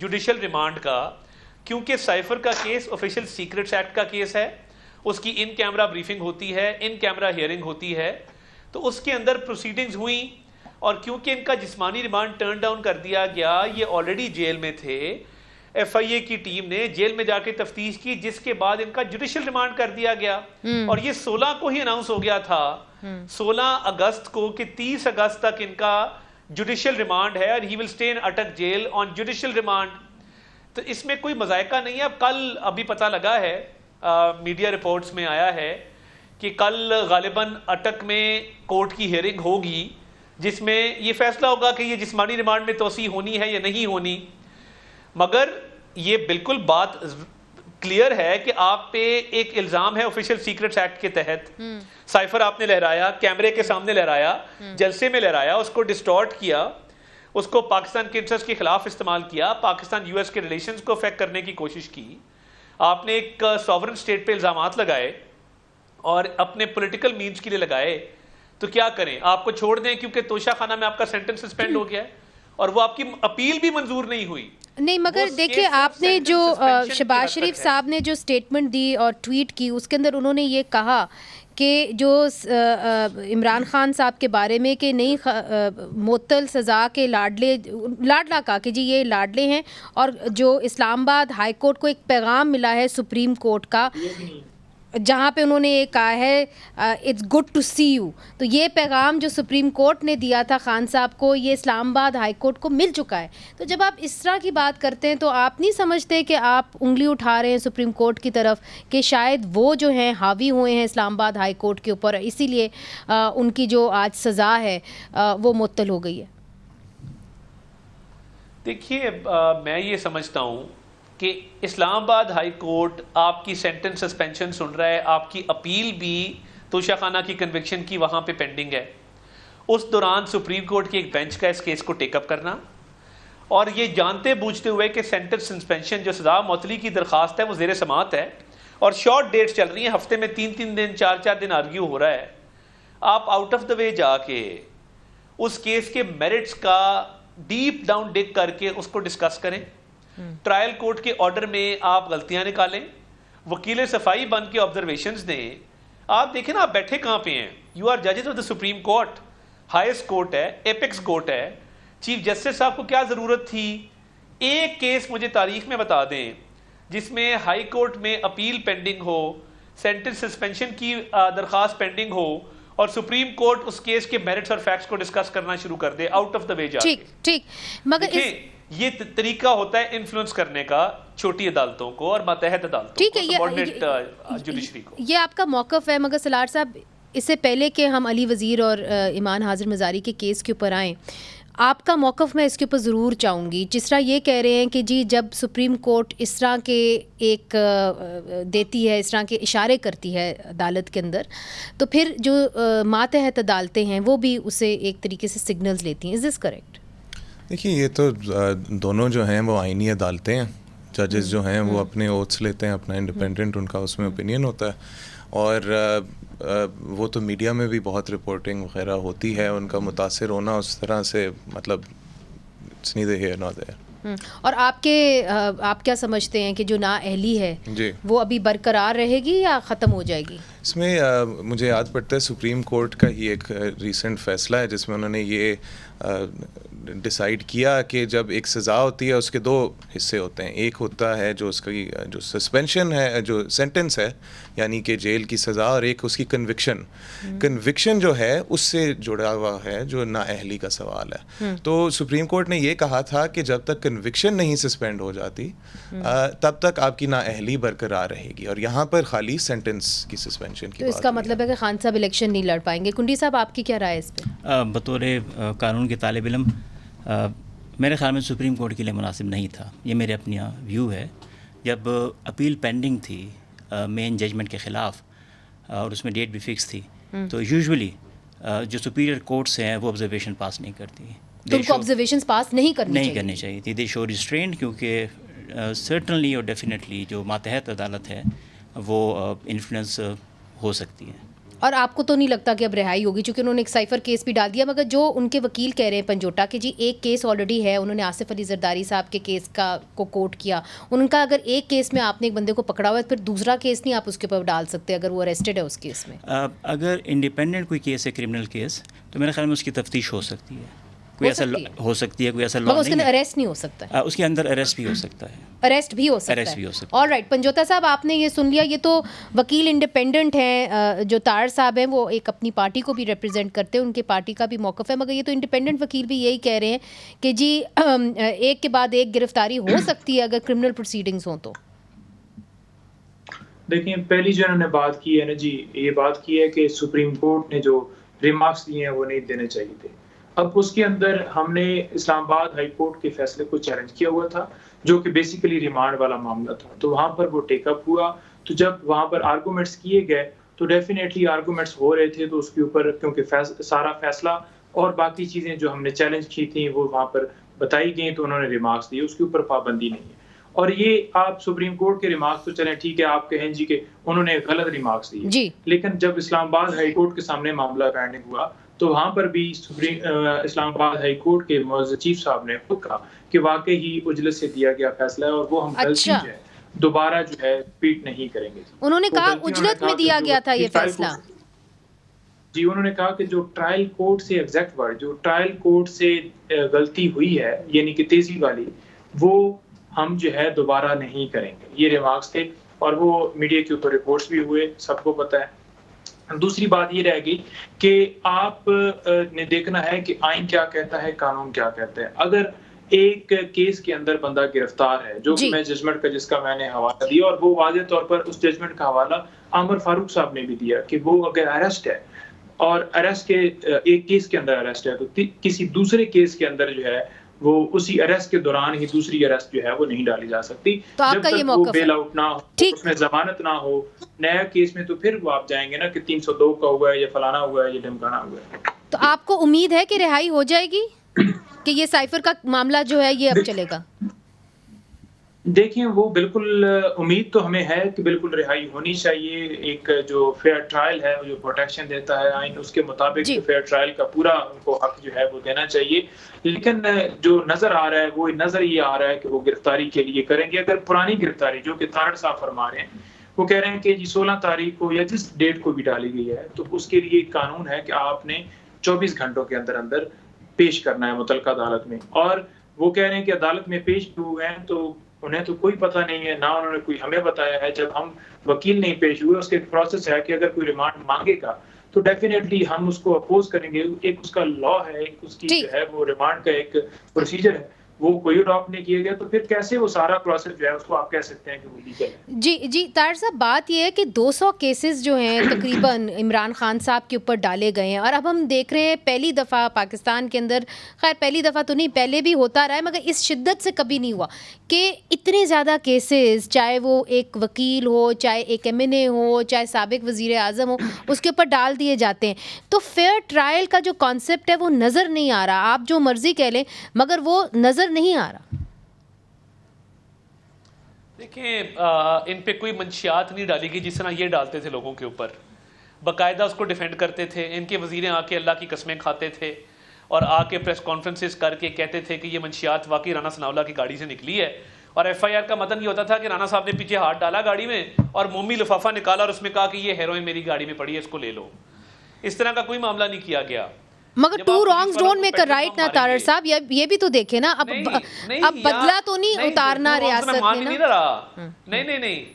Judicial remand کا، کیونکہ cipher کا کیس آفیشیل سیکرٹس ایکٹ کا کیس ہے، اس کی ان کیمرہ بریفنگ ہوتی ہے، ان کیمرہ ہیئرنگ ہوتی ہے، تو اس کے اندر پروسیڈنگز ہوئیں، اور کیونکہ ان کا جسمانی ریمانڈ ٹرن ڈاؤن کر دیا گیا، یہ آلریڈی جیل میں تھے، ایف آئی اے کی ٹیم نے جیل میں جا کے تفتیش کی، جس کے بعد ان کا جوڈیشل ریمانڈ کر دیا گیا، اور یہ 16 کو ہی اناؤنس ہو گیا تھا 16 اگست کو کہ 30 اگست تک ان کا جوڈیشل ریمانڈ ہے، اور he will stay in Attock jail on judicial remand. تو اس میں کوئی مذائقہ نہیں ہے. اب کل ابھی پتہ لگا ہے، میڈیا رپورٹس میں آیا ہے کہ کل غالباً اٹک میں کورٹ کی ہیئرنگ ہوگی، جس میں یہ فیصلہ ہوگا کہ یہ جسمانی ریمانڈ میں توسیع ہونی ہے یا نہیں ہونی. مگر یہ بالکل بات کلیئر ہے کہ آپ پہ ایک الزام ہے آفیشیل سیکرٹس ایکٹ کے تحت، سائفر آپ نے لہرایا، کیمرے کے سامنے لہرایا، جلسے میں لہرایا، اس کو ڈسٹارٹ کیا، اس کو پاکستان کے انٹرسٹ کے خلاف استعمال کیا، پاکستان یو ایس کے ریلیشنز کو افیکٹ کرنے کی کوشش کی. آپ نے ایک سوورن اسٹیٹ پہ الزامات لگائے اور اپنے پولیٹیکل مینس کے لیے لگائے. تو کیا کریں؟ آپ کو چھوڑ دیں کیونکہ توشہ خانہ میں آپ کا سینٹنس سسپینڈ ہو گیا ہے اور وہ آپ کی اپیل بھی منظور نہیں ہوئی. نہیں، مگر دیکھیں آپ نے جو شہباز شریف صاحب نے جو اسٹیٹمنٹ دی اور ٹویٹ کی، اس کے اندر انہوں نے یہ کہا کہ جو عمران خان صاحب کے بارے میں کہ نئی معطل سزا کے لاڈلا کا کہ جی یہ لاڈلے ہیں، اور جو اسلام آباد ہائی کورٹ کو ایک پیغام ملا ہے سپریم کورٹ کا، جہاں پہ انہوں نے یہ کہا ہے it's good to see you. تو یہ پیغام جو سپریم کورٹ نے دیا تھا خان صاحب کو، یہ اسلام آباد ہائی کورٹ کو مل چکا ہے. تو جب آپ اس طرح کی بات کرتے ہیں تو آپ نہیں سمجھتے کہ آپ انگلی اٹھا رہے ہیں سپریم کورٹ کی طرف کہ شاید وہ جو ہیں حاوی ہوئے ہیں اسلام آباد ہائی کورٹ کے اوپر، اسی لیے ان کی جو آج سزا ہے وہ معطل ہو گئی ہے؟ دیکھیے، میں یہ سمجھتا ہوں کہ اسلام آباد ہائی کورٹ آپ کی سینٹنس سسپینشن سن رہا ہے، آپ کی اپیل بھی توشہ خانہ کی کنوکشن کی وہاں پہ پینڈنگ ہے. اس دوران سپریم کورٹ کی ایک بینچ کا اس کیس کو ٹیک اپ کرنا، اور یہ جانتے بوجھتے ہوئے کہ سینٹنس سسپینشن جو سزا معطلی کی درخواست ہے وہ زیر سماعت ہے اور شارٹ ڈیٹس چل رہی ہیں، ہفتے میں 3 دن 4 دن آرگیو ہو رہا ہے، آپ آؤٹ آف دا وے جا کے اس کیس کے میرٹس کا ڈیپ ڈاؤن ڈگ کر کے اس کو ڈسکس کریں. ٹرائل کورٹ کے آرڈر میں آپ غلطیاں نکالیں، وکیل صفائی بن کے آبزرویشنز دیں. آپ دیکھیں نا، آپ بیٹھے کہاں پہ ہیں؟ یو آر ججز of the supreme court, highest court ہے، ایپیکس کورٹ ہے. چیف جسٹس صاحب کو کیا ضرورت تھی؟ ایک کیس مجھے تاریخ میں بتا دیں جس میں ہائی کورٹ میں اپیل پینڈنگ ہو، سینٹنس سسپینشن کی درخواست پینڈنگ ہو، اور سپریم کورٹ اس کیس کے میرٹس اور فیکٹس کو ڈسکس کرنا شروع کر دے آؤٹ آف دا وے جا کے. ٹھیک، مگر یہ طریقہ ہوتا ہے انفلوئنس کرنے کا چھوٹی عدالتوں کو اور ماتحت عدالتوں کو، سبارڈینیٹ جوڈیشری کو. یہ آپ کا موقف ہے. مگر سلاٹ صاحب، اس سے پہلے کہ ہم علی وزیر اور ایمان حاضر مزاری کے کیس کے اوپر آئیں، آپ کا موقف میں اس کے اوپر ضرور چاہوں گی. جس طرح یہ کہہ رہے ہیں کہ جی جب سپریم کورٹ اس طرح کے ایک دیتی ہے، اس طرح کے اشارے کرتی ہے عدالت کے اندر، تو پھر جو ماتحت عدالتیں ہیں وہ بھی اسے ایک طریقے سے سگنلز لیتی ہیں. از دس کریکٹ؟ دیکھیے، یہ تو دونوں جو ہیں وہ آئینی عدالتیں ہیں. ججز جو ہیں وہ اپنے اوتھس لیتے ہیں، اپنا انڈیپینڈنٹ ان کا اس میں اوپینین ہوتا ہے، اور وہ تو میڈیا میں بھی بہت رپورٹنگ وغیرہ ہوتی ہے. ان کا متاثر ہونا اس طرح سے مطلب اٹس نیدر ہیئر نار دیئر. اور آپ کیا سمجھتے ہیں کہ جو نااہلی ہے جی وہ ابھی برقرار رہے گی یا ختم ہو جائے گی؟ اس میں مجھے یاد پڑتا ہے سپریم کورٹ کا ہی ایک ریسنٹ فیصلہ ہے جس میں انہوں نے یہ ڈیسائیڈ کیا کہ جب ایک سزا ہوتی ہے اس کے 2 حصے ہوتے ہیں. ایک ہوتا ہے جو اس کی جو سسپینشن ہے، جو سینٹنس ہے یعنی کہ جیل کی سزا، اور ایک اس کی کنوکشن جو ہے اس سے جڑا ہوا ہے جو نااہلی کا سوال ہے. تو سپریم کورٹ نے یہ کہا تھا کہ جب تک کنوکشن نہیں سسپینڈ ہو جاتی تب تک آپ کی نااہلی برقرار رہے گی، اور یہاں پر خالی سینٹنس کی سسپینشن کی تو اس کا مطلب ہے کہ خان صاحب الیکشن نہیں لڑ پائیں گے. کنڈی صاحب، آپ کی کیا رائے اس پہ؟ بطور قانون کے طالب علم میرے خیال میں سپریم کورٹ کے لیے مناسب نہیں تھا. یہ میرے اپنی ویو ہے. جب اپیل پینڈنگ تھی مین ججمنٹ کے خلاف اور اس میں ڈیٹ بھی فکس تھی، تو یوزولی جو سپیریئر کورٹس ہیں وہ آبزرویشن پاس نہیں کرتی. تو ان کو آبزرویشنز پاس نہیں کرنی چاہیے تھی. دے شو ریسٹرینڈ، کیونکہ سرٹنلی اور ڈیفینیٹلی جو ماتحت عدالت ہے وہ انفلوئنس ہو سکتی ہے. اور آپ کو تو نہیں لگتا کہ اب رہائی ہوگی، چونکہ انہوں نے ایک سائفر کیس بھی ڈال دیا، مگر جو ان کے وکیل کہہ رہے ہیں پنجوٹا کہ جی ایک کیس آلریڈی ہے، انہوں نے آصف علی زرداری صاحب کے کیس کو کوٹ کیا، ان کا اگر ایک کیس میں آپ نے ایک بندے کو پکڑا ہوا ہے پھر دوسرا کیس نہیں آپ اس کے اوپر ڈال سکتے اگر وہ اریسٹڈ ہے اس کیس میں. اگر انڈیپینڈنٹ کوئی کیس ہے کرمنل کیس تو میرے خیال میں اس کی تفتیش ہو سکتی ہے، کوئی ایسا ہو سکتی ہے، کوئی ایسا لا اس کے نہیں اندر اریسٹ نہیں ہو سکتا ہے، اس کے اندر اریسٹ بھی ہو سکتا ہے، اریسٹ بھی ہو سکتا ہے. آل رائٹ پنجوتا صاحب، آپ نے یہ سن لیا، یہ تو وکیل انڈیپینڈنٹ ہیں جو طاہر صاحب ہیں، وہ ایک اپنی پارٹی کو بھی ریپرزینٹ کرتے ہیں، ان کے پارٹی کا بھی موقف ہے، مگر یہ تو انڈیپینڈنٹ وکیل بھی یہی کہہ رہے ہیں کہ جی ایک کے بعد ایک گرفتاری ہو سکتی ہے اگر کرمنل پروسیڈنگز ہوں تو. دیکھیں پہلی جو انہوں نے بات کی ہے نا جی، یہ بات کی ہے کہ سپریم کورٹ نے جو ریمارکس دیے ہیں وہ نہیں دینے چاہیے تھے. اب اس کے اندر ہم نے اسلام آباد ہائی کورٹ کے فیصلے کو چیلنج کیا ہوا تھا جو کہ بیسیکلی ریمانڈ والا معاملہ تھا، تو وہاں پر وہ ٹیک اپ ہوا. تو جب وہاں پر آرگومنٹس کیے گئے تو ڈیفینیٹلی آرگومنٹس ہو رہے تھے، تو اس کے اوپر کیونکہ سارا فیصلہ اور باقی چیزیں جو ہم نے چیلنج کی تھیں وہ وہاں پر بتائی گئیں، تو انہوں نے ریمارکس دیے، اس کے اوپر پابندی نہیں ہے. اور یہ آپ سپریم کورٹ کے ریمارکس تو چلیں ٹھیک ہے، آپ کہیں جی کہ انہوں نے غلط ریمارکس دیے جی، لیکن جب اسلام آباد ہائی کورٹ کے سامنے معاملہ پینڈنگ ہوا تو وہاں پر بھی اسلام آباد ہائی کورٹ کے معزز چیف صاحب نے خود کہا کہ واقعی ہی اجلت سے دیا گیا فیصلہ ہے اور وہ ہم غلطی جو ہے دوبارہ جو ہے ریپیٹ نہیں کریں گے. انہوں نے کہا اجلت میں دیا گیا تھا یہ فیصلہ. جی انہوں نے کہا کہ جو ٹرائل کورٹ سے ایگزیکٹ ورڈ جو ٹرائل کورٹ سے غلطی ہوئی ہے یعنی کہ تیزی والی، وہ ہم جو ہے دوبارہ نہیں کریں گے. یہ ریمارکس تھے اور وہ میڈیا کے اوپر رپورٹس بھی ہوئے، سب کو پتہ ہے. دوسری بات یہ رہ گئی کہ آپ نے دیکھنا ہے کہ آئین کیا کہتا ہے، قانون کیا کہتا ہے. اگر ایک کیس کے اندر بندہ گرفتار ہے، جو میں ججمنٹ کا جس کا میں نے حوالہ دیا، اور وہ واضح طور پر اس ججمنٹ کا حوالہ عامر فاروق صاحب نے بھی دیا کہ وہ اگر اریسٹ ہے اور اریسٹ کے ایک کیس کے اندر اریسٹ ہے تو کسی دوسرے کیس کے اندر جو ہے وہ اسی اریسٹ کے دوران ہی دوسری اریسٹ جو ہے وہ نہیں ڈالی جا سکتی جب تک وہ بیل آؤٹ نہ ہو، اس میں ضمانت نہ ہو. نیا کیس میں تو پھر وہ آپ جائیں گے نا کہ 302 کا ہوا ہے یا فلانا ہوا ہے یا ڈھمکانا ہوا ہے. تو آپ کو امید ہے کہ رہائی ہو جائے گی کہ یہ سائفر کا معاملہ جو ہے یہ اب چلے گا؟ دیکھیں وہ بالکل امید تو ہمیں ہے کہ بالکل رہائی ہونی چاہیے. ایک جو فیئر ٹرائل ہے جو پروٹیکشن دیتا ہے آئین، اس کے مطابق فیئر ٹرائل کا پورا ان کو حق جو ہے وہ دینا چاہیے. لیکن جو نظر آ رہا ہے وہ نظر یہ آ رہا ہے کہ وہ گرفتاری کے لیے کریں گے. اگر پرانی گرفتاری جو کہ طاہر صاحب فرما رہے ہیں، وہ کہہ رہے ہیں کہ جی 16 تاریخ کو یا جس ڈیٹ کو بھی ڈالی گئی ہے، تو اس کے لیے ایک قانون ہے کہ آپ نے 24 گھنٹوں کے اندر اندر پیش کرنا ہے متعلقہ عدالت میں. اور وہ کہہ رہے ہیں کہ عدالت میں پیش ہوئے ہیں تو انہیں تو کوئی پتہ نہیں ہے، نہ انہوں نے کوئی ہمیں بتایا ہے. جب ہم وکیل نہیں پیش ہوئے، اس کے ایک پروسیس ہے کہ اگر کوئی ریمانڈ مانگے گا تو ڈیفینیٹلی ہم اس کو اپوز کریں گے. ایک اس کا لا ہے، ایک اس کی جو ہے وہ ریمانڈ کا ایک پروسیجر ہے، وہ کوئی اڈاپٹ نہیں کیا گیا، تو پھر کیسے وہ سارا پروسیس جو ہے اس کو آپ کہہ سکتے ہیں کہ وہ لیگل ہے. جی طاہر صاحب، بات یہ ہے کہ 200 کیسز جو ہیں تقریباً عمران خان صاحب کے اوپر ڈالے گئے ہیں، اور اب ہم دیکھ رہے ہیں پہلی دفعہ پاکستان کے اندر، خیر پہلی دفعہ تو نہیں، پہلے بھی ہوتا رہا ہے مگر اس شدت سے کبھی نہیں ہوا کہ اتنے زیادہ کیسز، چاہے وہ ایک وکیل ہو، چاہے ایک MNA ہو، چاہے سابق وزیر اعظم ہو، اس کے اوپر ڈال دیے جاتے ہیں. تو فیئر ٹرائل کا جو کانسیپٹ ہے وہ نظر نہیں آ رہا. آپ جو مرضی کہہ لیں مگر وہ نظر نہیں آ رہا. دیکھیں ان پہ کوئی منشیات نہیں ڈالی گئی جس طرح یہ ڈالتے تھے لوگوں کے اوپر. باقاعدہ اس کو ڈیفینڈ کرتے تھے. ان کے وزیریں آ کے اللہ کی قسمیں کھاتے تھے اور آ کے پریس کانفرنسز کر کے کہتے تھے کہ یہ منشیات واقعی رانا ثناءاللہ کی گاڑی سے نکلی ہے. اور FIR کا متن یہ ہوتا تھا کہ رانا صاحب نے پیچھے ہاتھ ڈالا گاڑی میں اور مومی لفافہ نکالا اور اس میں کہا کہ یہ ہیروئن میری گاڑی میں پڑی ہے، اس کو لے لو. اس طرح کا کوئی معاملہ نہیں کیا گیا. مگر two wrongs don't make a right نا طاہر صاحب، یہ بھی تو دیکھیں نا. اب بدلہ تو نہیں اتارنا ریاست میں نا.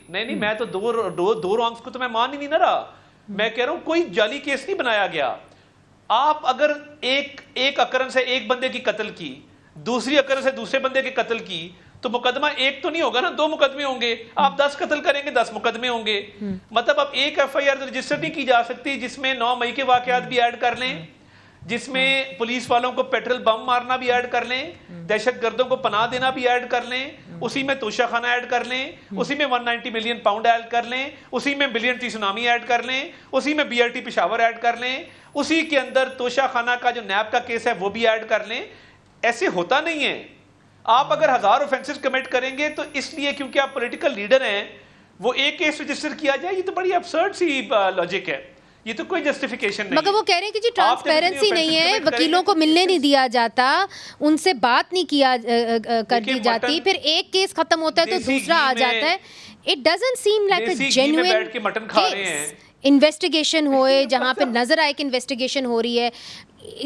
نہیں میں تو دو رانگز کو تو میں مان ہی نہیں نہ رہا. میں کہہ رہا ہوں کوئی جعلی کیس نہیں بنایا گیا. آپ اگر ایک اکرن سے ایک بندے کی قتل کی، دوسری اکرن سے دوسرے بندے کے قتل کی، تو مقدمہ ایک تو نہیں ہوگا نا، 2 مقدمے ہوں گے. آپ 10 قتل کریں گے 10 مقدمے ہوں گے. مطلب اب ایک FIR رجسٹر نہیں کی جا سکتی جس میں 9 مئی کے واقعات بھی ایڈ کر لیں، جس میں پولیس والوں کو پیٹرول بم مارنا بھی ایڈ کر لیں، دہشت گردوں کو پناہ دینا بھی ایڈ کر لیں، اسی میں توشہ خانہ ایڈ کر لیں، اسی میں 190 ملین پاؤنڈ ایڈ کر لیں، اسی میں بلین ٹی سونامی ایڈ کر لیں، اسی میں BRT پشاور ایڈ کر لیں، اسی کے اندر توشہ خانہ کا جو نیب کا کیس ہے وہ بھی ایڈ کر لیں. ایسے ہوتا نہیں ہے. آپ اگر 1000 اوفینسز کمٹ کریں گے تو اس لیے کیونکہ آپ پولیٹیکل لیڈر ہیں وہ ایک کیس رجسٹر کیا جائے، یہ تو بڑی ابسرڈ سی لاجک ہے یہ تو کوئی جسٹیفیکیشن نہیں. مگر وہ کہہ رہے ہیں کہ جی ٹرانسپیرنسی نہیں ہے, وکیلوں کو ملنے نہیں دیا جاتا, ان سے بات نہیں کیا کر دی جاتی, پھر ایک کیس ختم ہوتا ہے تو دوسرا آ جاتا ہے. It doesn't seem like a genuine investigation ہوئے جہاں پہ نظر آئے کہ انویسٹیگیشن ہو رہی ہے,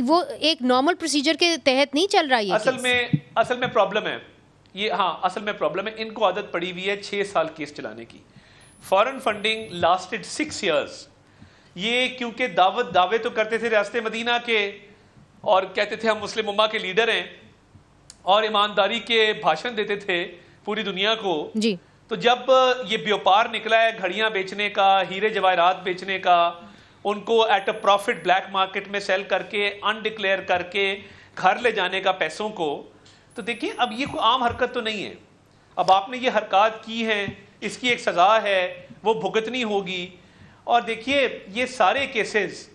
وہ ایک نارمل پروسیجر کے تحت نہیں چل رہا. یہ اصل میں پرابلم ہے یہ, ہاں اصل میں پرابلم ہے, ان کو عادت پڑی ہوئی ہے 6 سال کیس چلانے کی. Foreign funding lasted 6 years. یہ کیونکہ دعوے تو کرتے تھے ریاست مدینہ کے, اور کہتے تھے ہم مسلم امہ کے لیڈر ہیں, اور ایمانداری کے بھاشن دیتے تھے پوری دنیا کو. جی, تو جب یہ بیوپار نکلا ہے گھڑیاں بیچنے کا, ہیرے جواہرات بیچنے کا, ان کو at a profit black market میں سیل کر کے, انڈکلیئر کر کے گھر لے جانے کا پیسوں کو, تو دیکھیں اب یہ کوئی عام حرکت تو نہیں ہے. اب آپ نے یہ حرکات کی ہیں, اس کی ایک سزا ہے, وہ بھگتنی ہوگی. اور دیکھیے یہ سارے کیسز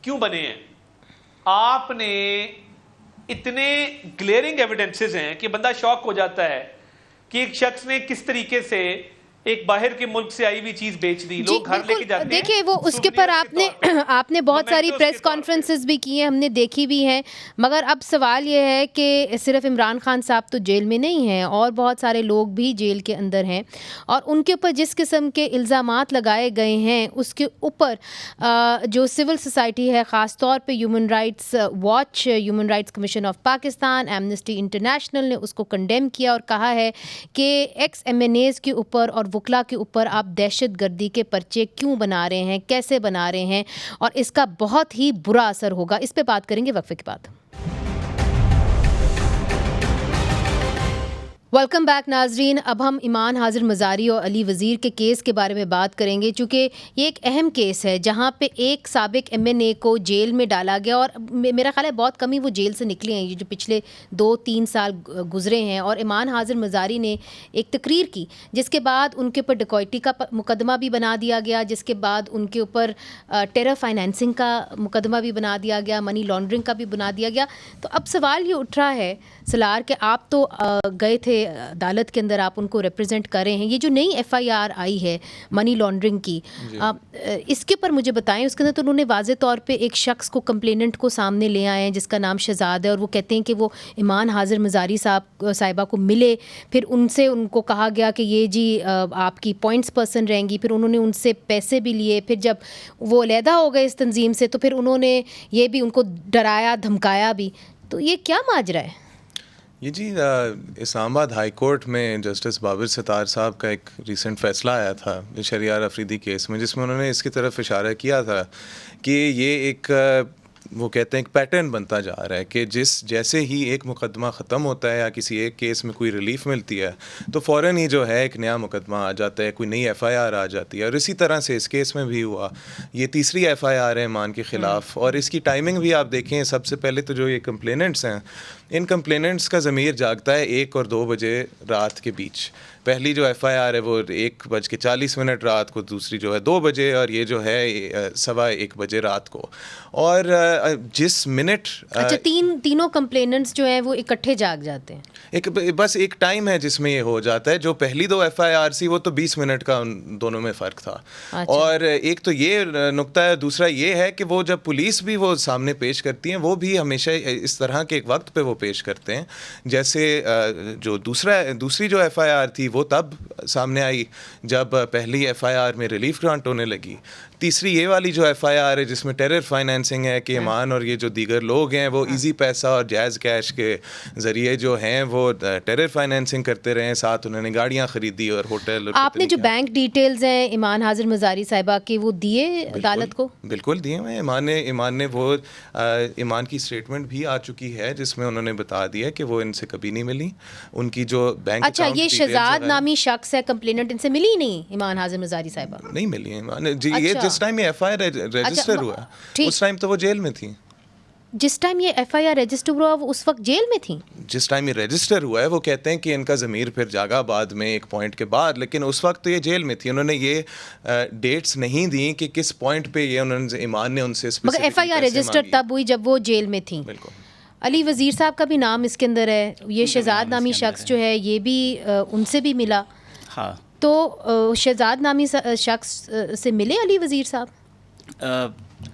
کیوں بنے ہیں, آپ نے اتنے گلیئرنگ ایویڈنسز ہیں کہ بندہ شاک ہو جاتا ہے کہ ایک شخص نے کس طریقے سے ایک باہر کے ملک سے آئی ہوئی چیز بیچ دی. لوگ گھر لے کے جاتے ہیں. دیکھیے وہ اس کے پر آپ نے بہت ساری پریس کانفرنسز بھی کی ہیں, ہم نے دیکھی بھی ہیں, مگر اب سوال یہ ہے کہ صرف عمران خان صاحب تو جیل میں نہیں ہیں, اور بہت سارے لوگ بھی جیل کے اندر ہیں, اور ان کے اوپر جس قسم کے الزامات لگائے گئے ہیں اس کے اوپر جو سول سوسائٹی ہے, خاص طور پہ human rights watch, human rights commission of Pakistan, Amnesty international نے اس کو کنڈیم کیا اور کہا ہے کہ ایکس ایم این ایز کے اوپر اور وکلا کے اوپر آپ دہشت گردی کے پرچے کیوں بنا رہے ہیں, کیسے بنا رہے ہیں, اور اس کا بہت ہی برا اثر ہوگا. اس پہ بات کریں گے وقفے کے بعد. ویلکم بیک ناظرین. اب ہم ایمان حاضر مزاری اور علی وزیر کے کیس کے بارے میں بات کریں گے, چونکہ یہ ایک اہم کیس ہے جہاں پہ ایک سابق ایم این اے کو جیل میں ڈالا گیا, اور میرا خیال ہے بہت کم ہی وہ جیل سے نکلے ہیں, یہ جو پچھلے 2-3 سال گزرے ہیں. اور ایمان حاضر مزاری نے ایک تقریر کی جس کے بعد ان کے اوپر ڈکیتی کا مقدمہ بھی بنا دیا گیا, جس کے بعد ان کے اوپر ٹیرر فائنینسنگ کا مقدمہ بھی بنا دیا گیا, منی لانڈرنگ کا بھی بنا دیا گیا. تو اب سوال یہ اٹھ رہا ہے سلار کہ آپ تو گئے تھے عدالت کے اندر, آپ ان کو ریپرزینٹ کر رہے ہیں, یہ جو نئی ایف آئی آر آئی ہے منی لانڈرنگ کی, اس کے اوپر مجھے بتائیں. اس کے اندر تو انہوں نے واضح طور پہ ایک شخص کو کمپلیننٹ کو سامنے لے آئے ہیں جس کا نام شہزاد ہے, اور وہ کہتے ہیں کہ وہ ایمان حاضر مزاری صاحبہ کو ملے, پھر ان سے ان کو کہا گیا کہ یہ جی آپ کی پوائنٹس پرسن رہیں گی, پھر انہوں نے ان سے پیسے بھی لیے, پھر جب وہ علیحدہ ہو گئے اس تنظیم سے تو پھر انہوں نے یہ بھی ان کو ڈرایا دھمکایا بھی. تو یہ کیا ماجرا ہے؟ یہ جی اسلام آباد ہائی کورٹ میں جسٹس بابر ستار صاحب کا ایک ریسنٹ فیصلہ آیا تھا شہریار افریدی کیس میں, جس میں انہوں نے اس کی طرف اشارہ کیا تھا کہ یہ ایک وہ کہتے ہیں ایک پیٹرن بنتا جا رہا ہے کہ جیسے ہی ایک مقدمہ ختم ہوتا ہے یا کسی ایک کیس میں کوئی ریلیف ملتی ہے تو فوراً ہی جو ہے ایک نیا مقدمہ آ جاتا ہے, کوئی نئی ایف آئی آر آ جاتی ہے. اور اسی طرح سے اس کیس میں بھی ہوا, یہ تیسری ایف آئی آر ہے ایمان کے خلاف, اور اس کی ٹائمنگ بھی آپ دیکھیں. سب سے پہلے تو جو یہ کمپلیننٹس ہیں, ان کمپلیننٹس کا ضمیر جاگتا ہے 1 اور 2 بجے رات کے بیچ. پہلی جو ایف آئی آر ہے وہ 1:40 رات کو, دوسری جو ہے 2 بجے, اور یہ جو ہے 1:15 بجے رات کو. اور جس منٹ اچھا تینوں کمپلیننٹس جو ہیں وہ اکٹھے جاگ جاتے ہیں, بس ایک ٹائم ہے جس میں یہ ہو جاتا ہے. جو پہلی 2 ایف آئی آر سی وہ تو 20 منٹ کا ان دونوں میں فرق تھا. اور ایک تو یہ نقطہ ہے, دوسرا یہ ہے کہ وہ جب پولیس بھی وہ سامنے پیش کرتی ہیں وہ بھی ہمیشہ اس طرح کے ایک وقت پہ وہ پیش کرتے ہیں, جیسے جو دوسری جو ایف آئی آر تھی وہ تب سامنے آئی جب پہلی ایف آئی آر میں ریلیف گرانٹ ہونے لگی. تیسری یہ والی جو ایف آئی آر ہے جس میں ٹیرر فائنینسنگ ہے کہ ایمان اور یہ جو دیگر لوگ ہیں وہ ایزی پیسہ اور جائز کیش کے ذریعے جو ہیں وہ ٹیرر فائنینسنگ کرتے رہے, ساتھ انہوں نے گاڑیاں خریدی اور ہوٹل. آپ نے جو بینک ڈیٹیلز ہیں ایمان حاضر مزاری صاحبہ کے وہ دیے عدالت کو؟ بالکل دیے ہیں. ایمان نے وہ ایمان کی اسٹیٹمنٹ بھی آ چکی ہے جس میں انہوں نے بتا دیا کہ وہ ان سے کبھی نہیں ملی. ان کی جو بینک اچھا یہ شہزاد نامی شخص ہے کمپلیننٹ, ان سے ملی نہیں ایمان حاضر مزاری صاحبہ؟ نہیں ملی ایمان جی. یہ جس ٹائم یہ ایف آئی آر رجسٹر ہوا اس ٹائم تو وہ جیل میں تھی. جس ٹائم یہ ایف آئی آر رجسٹر ہوا وہ اس وقت جیل میں تھیں؟ جس ٹائم یہ رجسٹر ہوا ہے وہ کہتے ہیں کہ ان کا ضمیر پھر جاگا بعد میں ایک پوائنٹ کے بعد, لیکن اس وقت تو یہ جیل میں تھی. انہوں نے یہ ڈیٹس نہیں دی کہ کس پوائنٹ پہ یہ انہوں نے ایمان نے ان سے مگر ایف آئی آر رجسٹر تب ہوئی جب وہ جیل میں تھیں. بالکل. علی وزیر صاحب کا بھی نام اس کے اندر ہے, یہ شہزاد نامی شخص جو ہے یہ بھی ان سے بھی ملا. ہاں تو شہزاد نامی شخص سے ملے علی وزیر صاحب؟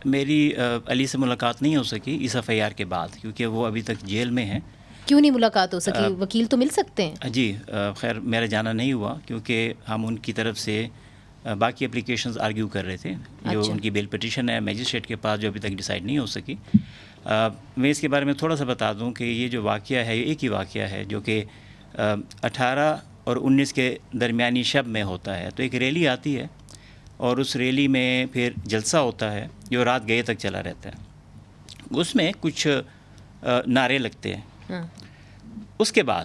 میری علی سے ملاقات نہیں ہو سکی اس FIR کے بعد، کیونکہ وہ ابھی تک جیل میں ہیں۔ کیوں نہیں ملاقات ہو سکی؟ وکیل تو مل سکتے ہیں۔ جی خیر میرا جانا نہیں ہوا، کیونکہ ہم ان کی طرف سے باقی اپلیکیشنز آرگیو کر رہے تھے، جو ان کی بیل پٹیشن ہے میجسٹریٹ کے پاس، جو ابھی تک ڈیسائیڈ نہیں ہو سکی۔ میں اس کے بارے میں تھوڑا سا بتا دوں کہ یہ جو واقعہ ہے، یہ ایک ہی واقعہ ہے جو کہ 18 اور 19 کے درمیانی شب میں ہوتا ہے۔ تو ایک ریلی آتی ہے اور اس ریلی میں پھر جلسہ ہوتا ہے جو رات گئے تک چلا رہتا ہے۔ اس میں کچھ نعرے لگتے ہیں۔ اس کے بعد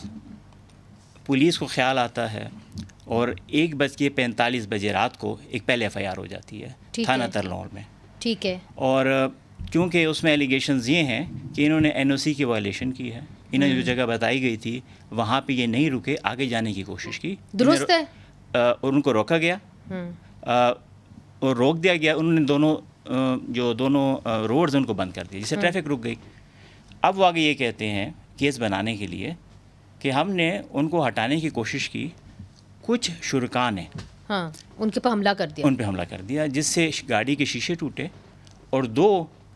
پولیس کو خیال آتا ہے اور 1:45 رات کو ایک پہلے FIR ہو جاتی ہے تھانہ ترلون میں۔ ٹھیک ہے۔ اور کیونکہ اس میں ایلیگیشنز یہ ہیں کہ انہوں نے NOC کی وائلیشن کی ہے، انہیں جو جگہ بتائی گئی تھی وہاں پہ یہ نہیں رکے، آگے جانے کی کوشش کی، درست ہے، اور ان کو روکا گیا اور روک دیا گیا۔ انہوں نے دونوں روڈز ان کو بند کر دیا، جس سے ٹریفک رک گئی۔ اب وہ آگے یہ کہتے ہیں کیس بنانے کے لیے کہ ہم نے ان کو ہٹانے کی کوشش کی، کچھ شرکاء نے ان کے اوپر حملہ کر دیا، جس سے گاڑی کے شیشے ٹوٹے اور 2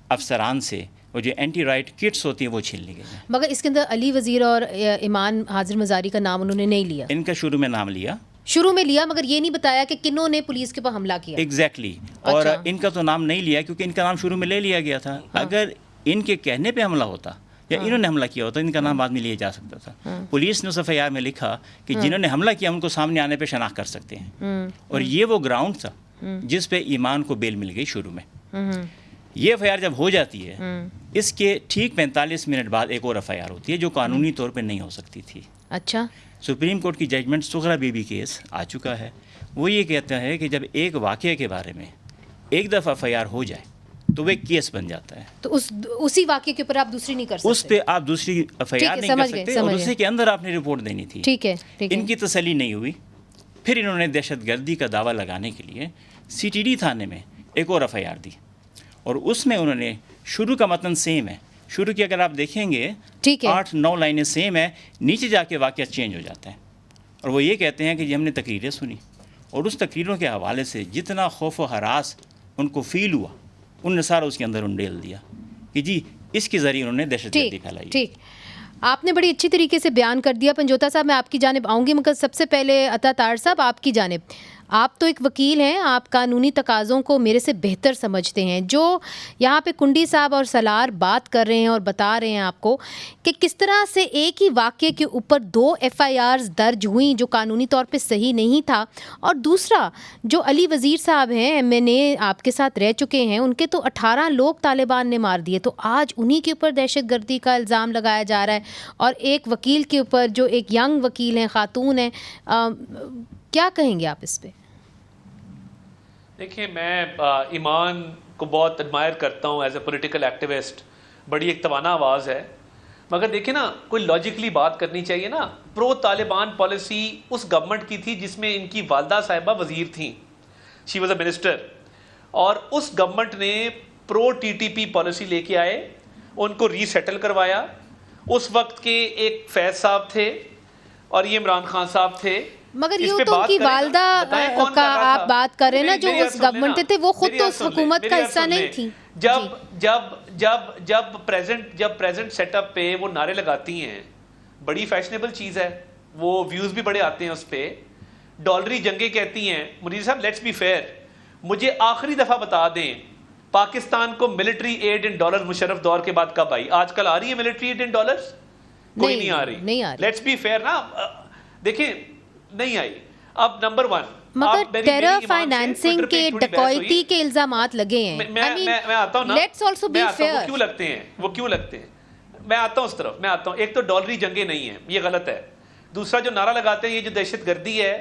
افسران سے وہ جو اینٹی رائٹ کٹس ہوتی ہیں وہ چھین لی گئی۔ مگر اس کے اندر علی وزیر اور ایمان حاضر مزاری کا نام انہوں نے نہیں لیا۔ ان کا شروع میں نام لیا، مگر یہ نہیں بتایا کہ کنہوں نے پولیس کے اوپر حملہ کیا۔ ایگزیکٹلی، اور ان کا تو نام نہیں لیا کیونکہ ان کا نام شروع میں لے لیا گیا تھا۔ اگر ان کے کہنے پہ حملہ ہوتا یا انہوں نے حملہ کیا ہوتا، ان کا نام بعد میں لیا جا سکتا تھا۔ پولیس نے اس FIR میں لکھا کہ جنہوں نے حملہ کیا ان کو سامنے آنے پہ شناخت کر سکتے ہیں، اور یہ وہ گراؤنڈ تھا جس پہ ایمان کو بیل مل گئی شروع میں۔ یہ FIR جب ہو جاتی ہے، اس کے ٹھیک 45 منٹ بعد ایک اور FIR ہوتی ہے جو قانونی طور پہ نہیں ہو سکتی تھی۔ اچھا، سپریم کورٹ کی judgment Sughra be be case آ چکا ہے۔ وہ یہ کہتا ہے کہ جب ایک واقعے کے بارے میں ایک دفعہ FIR ہو جائے تو وہ ایک کیس بن جاتا ہے، تو اسی واقعے کے اوپر آپ دوسری نہیں کر سکتے، اس پہ آپ دوسری FIR نہیں کر سکتے، اور دوسرے کے اندر آپ نے رپورٹ دینی تھی۔ ٹھیک ہے۔ ان کی تسلی نہیں ہوئی، پھر انہوں نے دہشت گردی کا دعویٰ لگانے کے لیے CTD تھانے میں ایک اور FIR دی، اور اس میں انہوں نے شروع کا متن سیم ہے، شروع کی اگر آپ دیکھیں گے 8-9 لائنیں سیم ہیں، نیچے جا کے واقعہ چینج ہو جاتا ہے، اور وہ یہ کہتے ہیں کہ ہم نے تقریریں سنی اور اس تقریروں کے حوالے سے جتنا خوف و ہراس ان کو فیل ہوا، انہوں نے سارا اس کے اندر انڈیل دیا کہ جی اس کے ذریعے انہوں نے دہشت گردی پھیلائی۔ ٹھیک، آپ نے بڑی اچھی طریقے سے بیان کر دیا۔ پنجوتا صاحب میں آپ کی جانب آؤں گی، مگر سب سے پہلے عطا طاہر صاحب آپ کی جانب، آپ تو ایک وکیل ہیں، آپ قانونی تقاضوں کو میرے سے بہتر سمجھتے ہیں۔ جو یہاں پہ کنڈی صاحب اور سالار بات کر رہے ہیں اور بتا رہے ہیں آپ کو کہ کس طرح سے ایک ہی واقعے کے اوپر 2 FIRs درج ہوئیں جو قانونی طور پہ صحیح نہیں تھا، اور دوسرا جو علی وزیر صاحب ہیں MNA آپ کے ساتھ رہ چکے ہیں، ان کے تو 18 لوگ طالبان نے مار دیے، تو آج انہی کے اوپر دہشت گردی کا الزام لگایا جا رہا ہے، اور ایک وکیل کے اوپر جو ایک ینگ وکیل ہیں، خاتون ہیں، کیا کہیں گے آپ اس پہ؟ دیکھیں، میں ایمان کو بہت ایڈمائر کرتا ہوں ایز اے پولیٹیکل ایکٹیوسٹ، بڑی ایک توانا آواز ہے، مگر دیکھیں نا، کوئی لاجکلی بات کرنی چاہیے نا۔ پرو طالبان پالیسی اس گورنمنٹ کی تھی جس میں ان کی والدہ صاحبہ وزیر تھیں، شی واز اے منسٹر، اور اس گورنمنٹ نے پرو TTP پالیسی لے کے آئے، ان کو ری سیٹل کروایا۔ اس وقت کے ایک فیض صاحب تھے اور یہ عمران خان صاحب تھے، مگر یہ تو ان کی والدہ کا آپ بات کر رہے ہیں نا، جو اس گورنمنٹ تھے وہ خود تو اس حکومت کا حصہ نہیں تھی۔ جب پریزنٹ سیٹ اپ پہ وہ نعرے لگاتی ہیں، بڑی فیشنیبل چیز ہے، وہ ویوز بھی بڑے آتے ہیں اس پہ، ڈالری جنگیں کہتی ہیں۔ مجید صاحب لیٹس بی فیئر، مجھے آخری دفعہ بتا دیں پاکستان کو military aid in dollar Musharraf دور کے بعد کب آئی؟ آج کل آ رہی ہے ملٹری ایڈ ان ڈالرز؟ کوئی نہیں آ رہی۔ لیٹس بی فیئر نا، دیکھیں نہیں آئی۔ اب نمبر 1، مگر ٹیرر فائنانسنگ کے ڈکیتی کے الزامات لگے ہیں۔ میں آتا ہوں نا، لیٹس آلسو بی فیئر۔ وہ کیوں لگتے ہیں؟ میں آتا ہوں اس طرف، میں آتا ہوں۔ ایک تو ڈالری جنگیں نہیں ہیں، یہ غلط ہے۔ دوسرا جو نعرہ لگاتے ہیں یہ جو دہشت گردی ہے،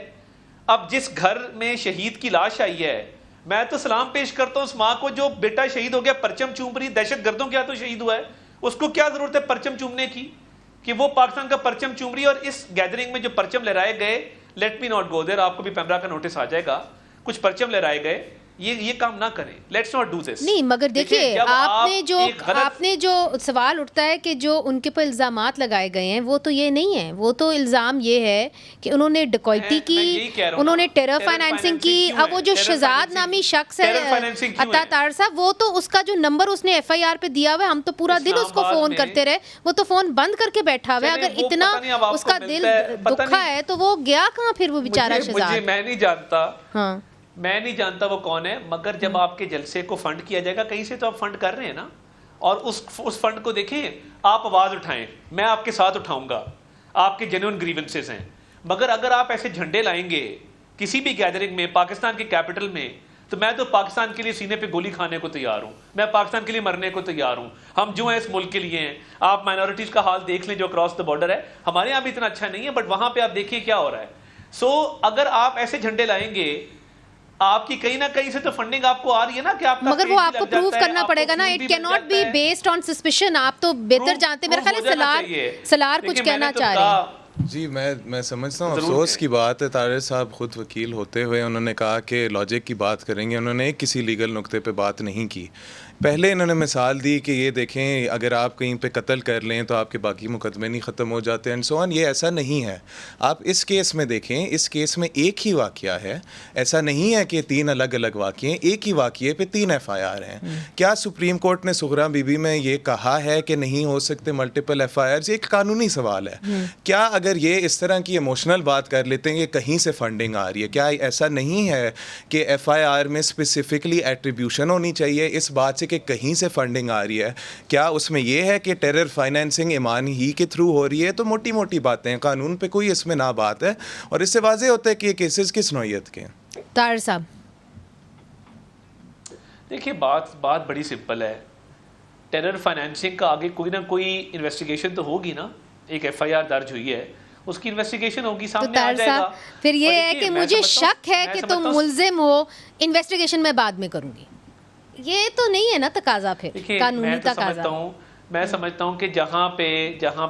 اب جس گھر میں شہید کی لاش آئی ہے، میں تو سلام پیش کرتا ہوں اس ماں کو جو بیٹا شہید ہو گیا، پرچم چوم رہی، دہشت گردوں کیا تو شہید ہوا ہے، اس کو کیا ضرورت ہے پرچم چومنے کی کہ وہ پاکستان کا پرچم چوم رہی ہے؟ اور اس گیدرنگ میں جو پرچم لہرائے گئے، لیٹ می ناٹ گو دیر، آپ کو بھی پیمرا کا نوٹس آ جائے گا، کچھ پرچم لہرائے گئے، یہ کام نہ کریں. Let's not do this. نہیں مگر دیکھیے آپ نے جو سوال اٹھتا ہے کہ جو ان کے پر الزامات لگائے گئے ہیں وہ تو یہ نہیں ہے. وہ تو الزام یہ ہے کہ انہوں نے ڈکیتی کی, انہوں نے ٹیرر فائنانسنگ کی. اب وہ جو شہزاد نامی شخص ہے عطا طاہر صاحب, وہ تو اس کا جو نمبر اس نے ایف آئی آر پہ دیا ہوا ہے, ہم تو پورا دن اس کو فون کرتے رہے, وہ تو فون بند کر کے بیٹھا ہوا ہے. اگر اتنا اس کا دل دکھا ہے تو وہ گیا کہاں پھر وہ بیچارہ شہزاد؟ میں نہیں جانتا وہ کون ہے, مگر جب آپ کے جلسے کو فنڈ کیا جائے گا, کہیں سے تو آپ فنڈ کر رہے ہیں نا, اور اس فنڈ کو دیکھیں, آپ آواز اٹھائیں, میں آپ کے ساتھ اٹھاؤں گا, آپ کے جینوئن گریونسز ہیں. مگر اگر آپ ایسے جھنڈے لائیں گے کسی بھی گیدرنگ میں, پاکستان کے کیپٹل میں, تو میں تو پاکستان کے لیے سینے پہ گولی کھانے کو تیار ہوں, میں پاکستان کے لیے مرنے کو تیار ہوں. ہم جو ہیں اس ملک کے لیے ہیں. آپ مائنورٹیز کا حال دیکھ لیں جو اکراس دا بارڈر ہے, ہمارے یہاں بھی اتنا اچھا نہیں ہے, بٹ وہاں پہ آپ دیکھیے کیا ہو رہا ہے. سو اگر آپ ایسے جھنڈے لائیں گے, آپ کی کہیں نہ کہیں سے تو فنڈنگ آپ کو آ رہی ہے نا, کہ آپ مگر وہ آپ کو پروف کرنا پڑے گا نا. It can not be based on suspicion. آپ تو بہتر جانتے, میرا خیال ہے سلار کچھ کہنا چاہ رہے ہیں. جی میں سمجھتا ہوں, افسوس کی بات ہے, طاہر صاحب خود وکیل ہوتے ہوئے انہوں نے کہا کہ لاجک کی بات کریں گے, انہوں نے کسی لیگل نقطے پہ بات نہیں کی. پہلے انہوں نے مثال دی کہ یہ دیکھیں اگر آپ کہیں پہ قتل کر لیں تو آپ کے باقی مقدمے نہیں ختم ہو جاتے اینڈ سو آن. یہ ایسا نہیں ہے. آپ اس کیس میں دیکھیں, اس کیس میں ایک ہی واقعہ ہے, ایسا نہیں ہے کہ 3 الگ الگ واقعے ہیں, ایک ہی واقعے پہ 3 ایف آئی آر ہیں. کیا سپریم کورٹ نے سغرا بی بی میں یہ کہا ہے کہ نہیں ہو سکتے ملٹیپل ایف آئی آرز؟ یہ ایک قانونی سوال ہے. کیا اگر یہ اس طرح کی ایموشنل بات کر لیتے ہیں کہ کہیں سے فنڈنگ آ رہی ہے, کیا ایسا نہیں ہے کہ ایف آئی آر میں اسپیسیفکلی ایٹریبیوشن ہونی چاہیے اس بات سے کہ کہیں سے فنڈنگ آ رہی ہے؟ کیا اس میں یہ ہے کہ ٹیرر فائنینسنگ ایمان ہی کے تھرو ہو رہی ہے؟ تو موٹی موٹی باتیں ہیں, قانون پہ کوئی اس میں نہ بات ہے, اور اس سے واضح ہوتا ہے کہ یہ کیسز کس نوعیت کے ہیں. طاہر صاحب دیکھیے بات بڑی سمپل ہے. ٹیرر فائنینسنگ کا آگے کوئی نہ کوئی انویسٹیگیشن تو ہوگی نا. ایک ایف آئی آر درج ہوئی ہے, اس کی انویسٹیگیشن ہوگی, سامنے آ جائے گا. پھر یہ ہے کہ مجھے شک ہے کہ تم ملزم ہو, انویسٹیگیشن میں بعد میں کروں گی, یہ تو نہیں ہے نا تقاضا. پھر قانونی تقاضا. میں سمجھتا ہوں کہ جہاں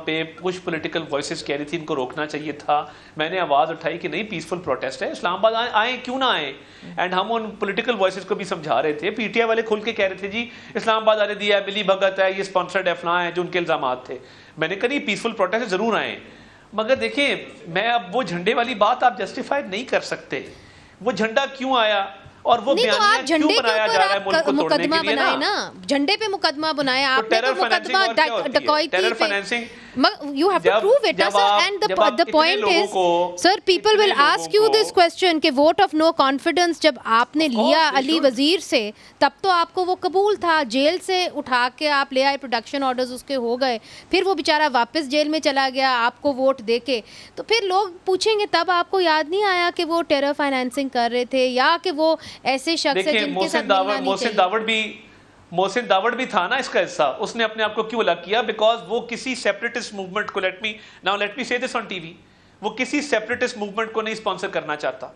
پہ کچھ پولیٹیکل وائسز کہہ رہی تھی ان کو روکنا چاہیے تھا, میں نے آواز اٹھائی کہ نہیں پیسفل پروٹیسٹ ہے, اسلام آباد آئیں کیوں نہ آئیں. اینڈ ہم ان پولیٹیکل وائسز کو بھی سمجھا رہے تھے. پی ٹی آئی والے کھل کے کہہ رہے تھے جی اسلام آباد آنے دیا ہے, ملی بھگت ہے, یہ اسپانسرڈ ہے, فلاں ہے, جو ان کے الزامات تھے. میں نے کہا نہیں پیسفل پروٹیسٹ ضرور آئیں, مگر دیکھیں میں اب وہ جھنڈے والی بات آپ جسٹیفائی نہیں کر سکتے. وہ جھنڈا کیوں آیا اور وہ بیانیہ کیوں بنایا جا رہا ہے ملک کو توڑنے کے لیے نا. جھنڈے پہ مقدمہ بنایا آپ نے, تو مقدمہ ڈکیتی پہ. You have to prove it, sir. And the point is, sir, people will ask you this question کہ vote of no confidence جب آپ نے لیا علی وزیر سے, تب تو آپ کو وہ قبول تھا, جیل سے اٹھا کے آپ لے آئے, پروڈکشن آرڈرز اس کے ہو گئے, پھر وہ بیچارہ واپس جیل میں چلا گیا آپ کو ووٹ دے کے. تو پھر لوگ پوچھیں گے تب آپ کو یاد نہیں آیا کہ وہ ٹیرر فائنینسنگ کر رہے تھے, یا کہ وہ ایسے شخص ہیں جن کے ساتھ ملنا نہیں چاہیے. محسن داوڑ بھی تھا نا اس کا حصہ. اس نے اپنے آپ کو کیوں الگ کیا؟ بیکاز وہ کسی سیپریٹسٹ موومنٹ کو, لیٹ می سے دس آن ٹی وی, وہ کسی سیپریٹسٹ موومنٹ کو نہیں اسپانسر کرنا چاہتا.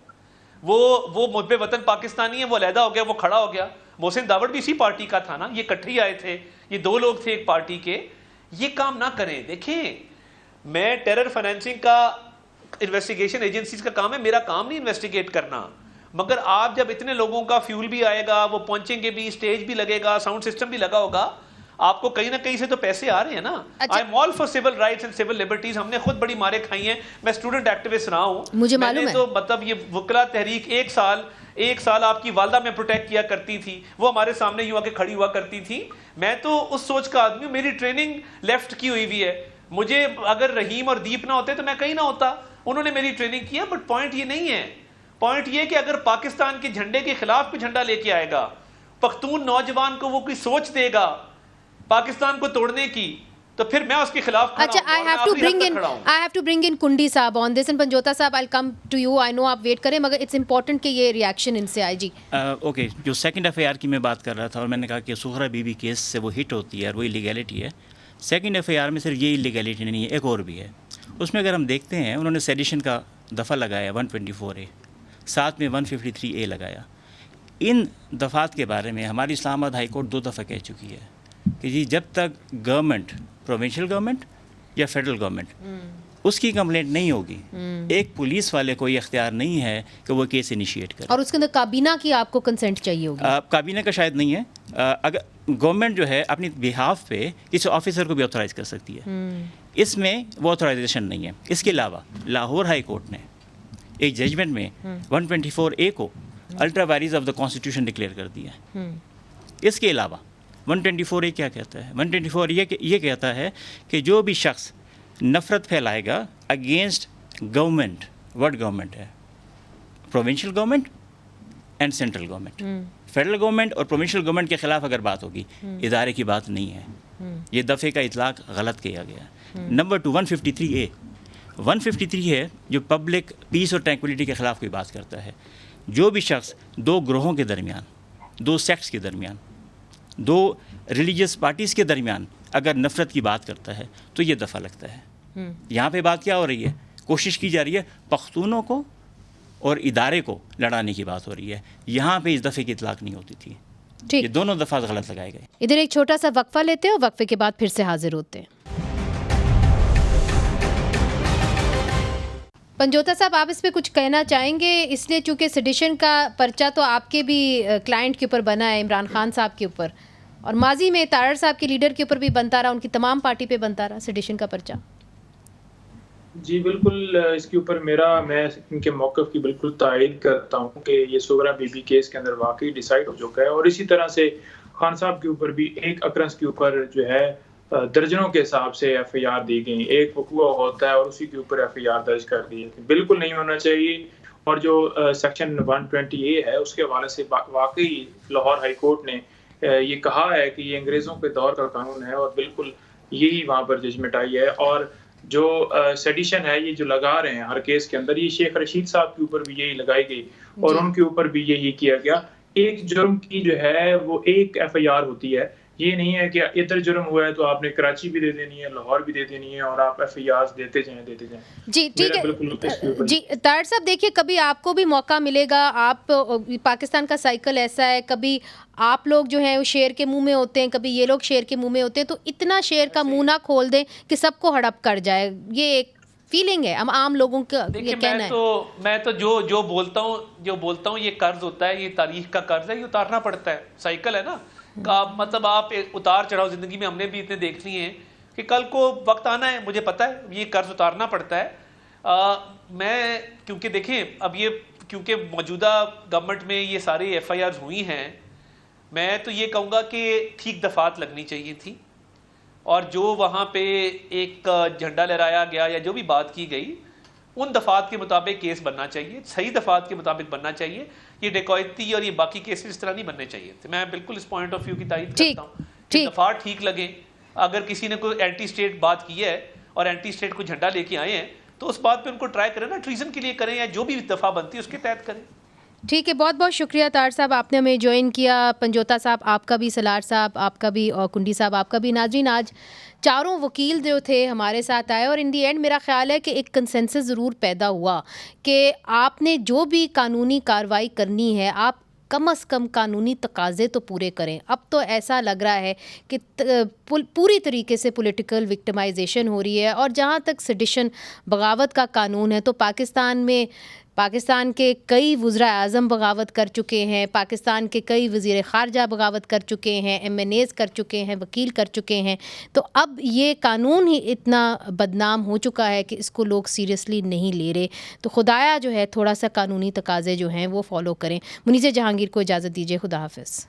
وہ محب وطن پاکستانی ہے, وہ علیحدہ ہو گیا, وہ کھڑا ہو گیا. محسن داوڑ بھی اسی پارٹی کا تھا نا, یہ اکٹھے ہی آئے تھے, یہ 2 لوگ تھے ایک پارٹی کے. یہ کام نہ کریں. دیکھیں میں ٹیرر فائنینسنگ کا انویسٹیگیشن ایجنسیز کا کام ہے, میرا کام نہیں انویسٹیگیٹ کرنا. مگر آپ جب اتنے لوگوں کا فیول بھی آئے گا, وہ پہنچیں گے بھی, اسٹیج بھی لگے گا, ساؤنڈ سسٹم بھی لگا ہوگا, آپ کو کہیں نہ کہیں سے تو پیسے آ رہے ہیں نا. I am all for civil rights and civil liberties. ہم نے خود بڑی مارے کھائی ہیں. میں اسٹوڈنٹ ایکٹیوسٹ رہا ہوں, مجھے معلوم ہے. تو مطلب یہ وکلا تحریک ایک سال آپ کی والدہ میں پروٹیکٹ کیا کرتی تھی, وہ ہمارے سامنے یوں آ کے کھڑی ہوا کرتی تھی. میں تو اس سوچ کا آدمی ہوں, میری ٹریننگ لیفٹ کی ہوئی ہے. مجھے اگر رحیم اور دیپ نہ ہوتے تو میں کہیں نہ ہوتا, انہوں نے میری ٹریننگ کیا. بٹ پوائنٹ یہ نہیں ہے. پوائنٹ یہ کہ اگر پاکستان کے جھنڈے کے خلاف بھی جھنڈا لے کے آئے گا, پختون نوجوان کو وہ کوئی سوچ دے گا پاکستان کو توڑنے کی, تو پھر میں اس کے خلاف کھڑا ہوں. اچھا, I have to bring in کنڈی صاحب on this, and پنجوتا صاحب I'll come to you. I know آپ ویٹ کریں, مگر it's important کہ یہ ریاکشن ان سے آئے. جی اوکے, جو سیکنڈ ایف آئی آر کی میں بات کر رہا تھا, اور میں نے کہا کہ سغرا بی بی کیس سے وہ ہٹ ہوتی ہے اور وہ ایلیگیلٹی ہے. سیکنڈ ایف آئی آر میں صرف یہ ایلیگیلٹی نہیں ہے, ایک اور بھی ہے. اس میں اگر ہم دیکھتے ہیں, انہوں نے سیڈیشن کا دفعہ لگایا 124A, ساتھ میں 153A لگایا. ان دفعات کے بارے میں ہماری اسلام آباد ہائی کورٹ 2 دفعہ کہہ چکی ہے کہ جی جب تک گورنمنٹ, پروونشل گورنمنٹ یا فیڈرل گورنمنٹ, اس کی کمپلینٹ نہیں ہوگی. ایک پولیس والے کو یہ اختیار نہیں ہے کہ وہ کیس انیشیٹ کرے. اور اس کے اندر کابینہ کی آپ کو کنسنٹ چاہیے ہوگی. کابینہ کا شاید نہیں ہے. اگر گورنمنٹ جو ہے اپنی بہاف پہ کسی آفیسر کو بھی آتھورائز کر سکتی ہے. اس میں وہ آتھورائزیشن نہیں ہے. اس کے علاوہ لاہور ہائی کورٹ نے ایک ججمنٹ میں 124A کو ultra virus of the constitution declare کر دیا ہے. اس کے علاوہ 124A کیا کہتا ہے؟ 124 یہ کہتا ہے کہ جو بھی شخص نفرت پھیلائے گا اگینسٹ گورنمنٹ، ورڈ گورنمنٹ ہے provincial government and central government, federal government اور پروونشل گورنمنٹ کے خلاف اگر بات ہوگی، ادارے کی بات نہیں ہے. یہ دفعے کا اطلاق غلط کیا گیا. نمبر 2 153A 153 ہے جو پبلک پیس اور ٹرینکولیٹی کے خلاف کوئی بات کرتا ہے. جو بھی شخص دو گروہوں کے درمیان، دو سیکٹس کے درمیان، دو ریلیجیس پارٹیز کے درمیان اگر نفرت کی بات کرتا ہے تو یہ دفعہ لگتا ہے. یہاں پہ بات کیا ہو رہی ہے؟ کوشش کی جا رہی ہے پختونوں کو اور ادارے کو لڑانے کی بات ہو رہی ہے. یہاں پہ اس دفعے کی اطلاق نہیں ہوتی تھی. یہ دونوں دفعہ غلط لگائے گئے. ادھر ایک چھوٹا سا وقفہ لیتے ہیں اور وقفے کے بعد پھر سے حاضر ہوتے ہیں. پنجوتا صاحب، آپ اس پہ کچھ کہنا چاہیں گے؟ اس لیے چونکہ سیڈیشن کا پرچہ تو آپ کے بھی کلائنٹ کے اوپر بنا ہے، عمران خان صاحب کے اوپر، اور ماضی میں تارڑ صاحب کے لیڈر کے اوپر بھی بنتا رہا، ان کی تمام پارٹی پہ بنتا رہا سیڈیشن کا پرچہ. جی بالکل، اس کے اوپر میں ان کے موقف کی بالکل تائید کرتا ہوں کہ یہ سغرا بی بی کیس کے اندر واقعی ڈیسائیڈ ہو چکا ہے. اور اسی طرح سے خان صاحب کے اوپر بھی ایک اکرنس کے اوپر جو ہے درجنوں کے حساب سے ایف آئی آر دی گئی. ایک وقوع ہوتا ہے اور اسی کے اوپر ایف آئی آر درج کر دی ہے. بالکل نہیں ہونا چاہیے. اور جو سیکشن 120A ہے اس کے حوالے سے واقعی لاہور ہائی کورٹ نے یہ کہا ہے کہ یہ انگریزوں کے دور کا قانون ہے، اور بالکل یہی وہاں پر ججمنٹ آئی ہے. اور جو سیڈیشن ہے یہ جو لگا رہے ہیں ہر کیس کے اندر، یہ شیخ رشید صاحب کے اوپر بھی یہی لگائی گئی اور ان کے اوپر بھی یہی کیا گیا. ایک جرم کی جو ہے وہ ایک ایف آئی آر ہوتی ہے. یہ نہیں ہے کہ ادھر جرم ہوا ہے تو آپ نے کراچی بھی دے دینی ہے، لاہور بھی دے دینی ہے، اور آپ ایف آئی آر دیتے جائیں. جی ٹھیک ہے. جی طاہر صاحب، دیکھیے کبھی آپ کو بھی موقع ملے گا. آپ پاکستان کا سائیکل ایسا ہے، کبھی آپ لوگ جو ہیں وہ شیر کے منہ میں ہوتے ہیں، کبھی یہ لوگ شیر کے منہ میں ہوتے ہیں، تو اتنا شیر کا منہ نہ کھول دیں کہ سب کو ہڑپ کر جائے. یہ ایک فیلنگ ہے ہم عام لوگوں کا، یہ کہنا ہے. میں تو جو بولتا ہوں یہ قرض ہوتا ہے، یہ تاریخ کا قرض ہے، یہ اتارنا پڑتا ہے. سائیکل ہے نا، مطلب آپ اتار چڑھاؤ زندگی میں ہم نے بھی اتنے دیکھ لی ہیں کہ کل کو وقت آنا ہے، مجھے پتہ ہے یہ قرض اتارنا پڑتا ہے. میں کیونکہ دیکھیں اب یہ کیونکہ موجودہ گورنمنٹ میں یہ ساری ایف آئی آرز ہوئی ہیں، میں تو یہ کہوں گا کہ ٹھیک دفعات لگنی چاہیے تھی. اور جو وہاں پہ ایک جھنڈا لہرایا گیا یا جو بھی بات کی گئی، ان دفعات کے مطابق کیس بننا چاہیے، صحیح دفعات کے مطابق بننا چاہیے. یہ ڈیکوئٹی اور یہ باقی کیسز اس طرح نہیں بننے چاہیے تھے. میں بالکل اس پوائنٹ آف ویو کی تائید کرتا ہوں کہ دفعات ٹھیک لگیں. اگر کسی نے کوئی اینٹی اسٹیٹ بات کی ہے اور اینٹی اسٹیٹ کو جھنڈا لے کے آئے ہیں تو اس بات پہ ان کو ٹرائی کریں نا، ٹریزن کے لیے کریں یا جو بھی دفعہ بنتی ہے اس کے تحت کریں. ٹھیک ہے، بہت بہت شکریہ طاہر صاحب، آپ نے ہمیں جوائن کیا. پنجوتا صاحب آپ کا بھی، سلار صاحب آپ کا بھی، اور کنڈی صاحب آپ کا بھی. ناظرین، آج چاروں وکیل جو تھے ہمارے ساتھ آئے، اور ان دی اینڈ میرا خیال ہے کہ ایک کنسنسس ضرور پیدا ہوا کہ آپ نے جو بھی قانونی کارروائی کرنی ہے آپ کم از کم قانونی تقاضے تو پورے کریں. اب تو ایسا لگ رہا ہے کہ پوری طریقے سے پولیٹیکل وکٹمائزیشن ہو رہی ہے. اور جہاں تک سیڈیشن بغاوت کا قانون ہے تو پاکستان کے کئی وزراء اعظم بغاوت کر چکے ہیں، پاکستان کے کئی وزیر خارجہ بغاوت کر چکے ہیں، MNAs کر چکے ہیں، وکیل کر چکے ہیں. تو اب یہ قانون ہی اتنا بدنام ہو چکا ہے کہ اس کو لوگ سیریسلی نہیں لے رہے. تو خدایا جو ہے تھوڑا سا قانونی تقاضے جو ہیں وہ فالو کریں. منیزہ جہانگیر کو اجازت دیجیے، خدا حافظ.